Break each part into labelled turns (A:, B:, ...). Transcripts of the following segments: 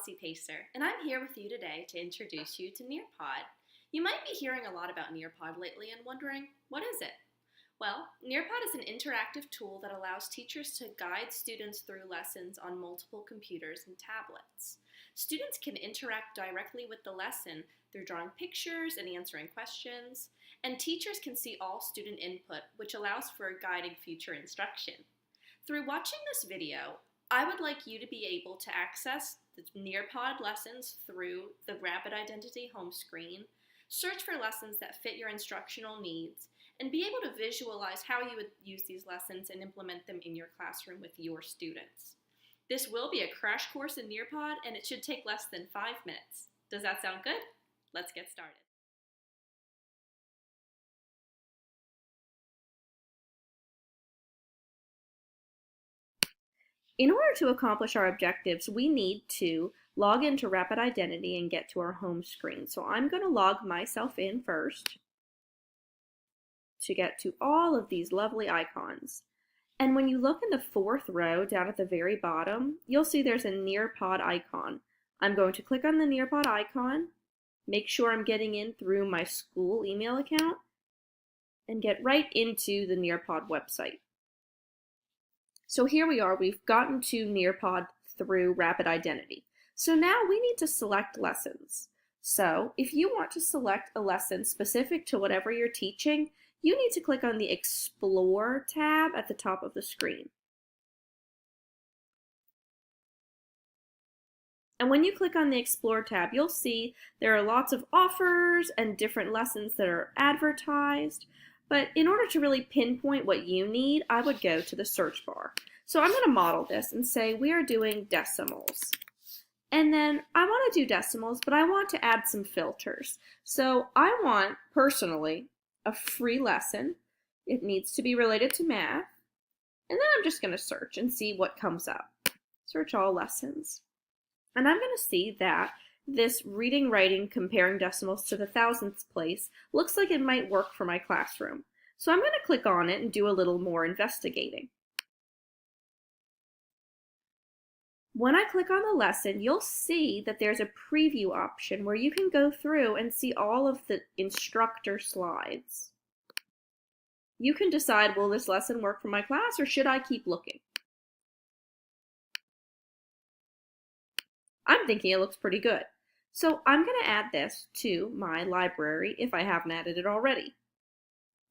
A: Foxy Pacer, and I'm here with you today to introduce you to Nearpod. You might be hearing a lot about Nearpod lately and wondering, what is it? Well, Nearpod is an interactive tool that allows teachers to guide students through lessons on multiple computers and tablets. Students can interact directly with the lesson through drawing pictures and answering questions, and teachers can see all student input, which allows for guiding future instruction. Through watching this video, I would like you to be able to access the Nearpod lessons through the Rapid Identity home screen, search for lessons that fit your instructional needs, and be able to visualize how you would use these lessons and implement them in your classroom with your students. This will be a crash course in Nearpod, and it should take less than 5 minutes. Does that sound good? Let's get started. In order to accomplish our objectives, we need to log into Rapid Identity and get to our home screen. So I'm going to log myself in first to get to all of these lovely icons. And when you look in the 4th row down at the very bottom, you'll see there's a Nearpod icon. I'm going to click on the Nearpod icon, make sure I'm getting in through my school email account, and get right into the Nearpod website. So here we are, we've gotten to Nearpod through Rapid Identity. So now we need to select lessons. So if you want to select a lesson specific to whatever you're teaching, you need to click on the Explore tab at the top of the screen. And when you click on the Explore tab, you'll see there are lots of offers and different lessons that are advertised. But in order to really pinpoint what you need, I would go to the search bar. So I'm going to model this and say we are doing decimals. And then I want to do decimals, but I want to add some filters. So I want, personally, a free lesson. It needs to be related to math. And then I'm just going to search and see what comes up. Search all lessons. And I'm going to see that this reading, writing, comparing decimals to the thousandths place looks like it might work for my classroom. So I'm going to click on it and do a little more investigating. When I click on the lesson, you'll see that there's a preview option where you can go through and see all of the instructor slides. You can decide, will this lesson work for my class or should I keep looking? I'm thinking it looks pretty good. So I'm going to add this to my library if I haven't added it already.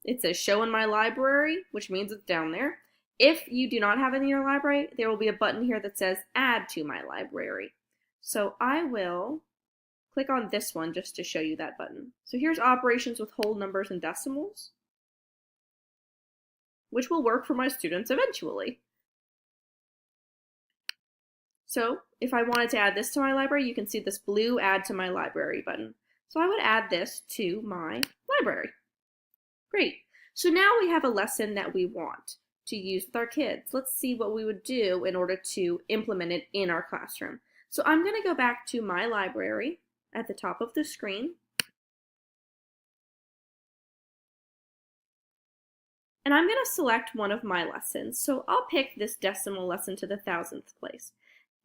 A: It says show in my library, which means it's down there. If you do not have it in your library, there will be a button here that says add to my library. So I will click on this one just to show you that button. So here's operations with whole numbers and decimals, which will work for my students eventually. So if I wanted to add this to my library, you can see this blue add to my library button. So I would add this to my library. Great. So now we have a lesson that we want to use with our kids. Let's see what we would do in order to implement it in our classroom. So I'm going to go back to my library at the top of the screen. And I'm going to select one of my lessons. So I'll pick this decimal lesson to the thousandth place.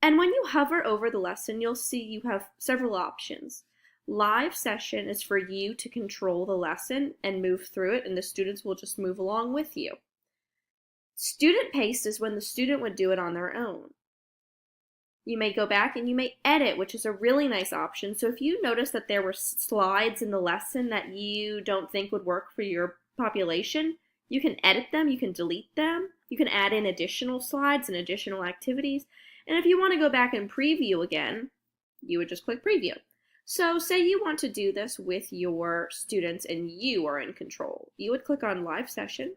A: And when you hover over the lesson, you'll see you have several options. Live session is for you to control the lesson and move through it, and the students will just move along with you. Student paced is when the student would do it on their own. You may go back and you may edit, which is a really nice option. So if you notice that there were slides in the lesson that you don't think would work for your population, you can edit them, you can delete them, you can add in additional slides and additional activities. And if you want to go back and preview again, you would just click preview. So say you want to do this with your students and you are in control. You would click on live session.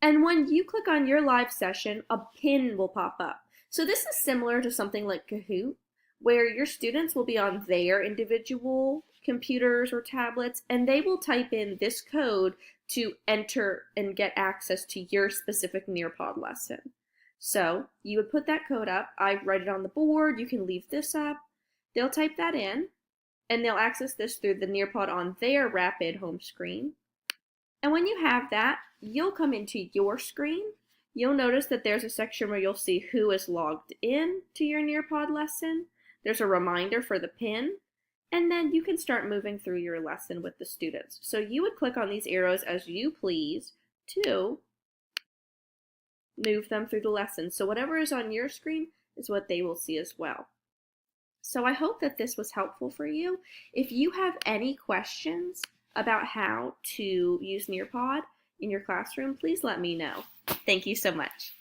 A: And when you click on your live session, a pin will pop up. So this is similar to something like Kahoot, where your students will be on their individual computers or tablets, and they will type in this code to enter and get access to your specific Nearpod lesson. So you would put that code up. I write it on the board. You can leave this up. They'll type that in, and they'll access this through the Nearpod on their Rapid home screen. And when you have that, you'll come into your screen You'll notice that there's a section where you'll see who is logged in to your Nearpod lesson. There's a reminder for the pin, and then you can start moving through your lesson with the students. So you would click on these arrows as you please to move them through the lesson. So whatever is on your screen is what they will see as well. So I hope that this was helpful for you. If you have any questions about how to use Nearpod in your classroom, please let me know. Thank you so much.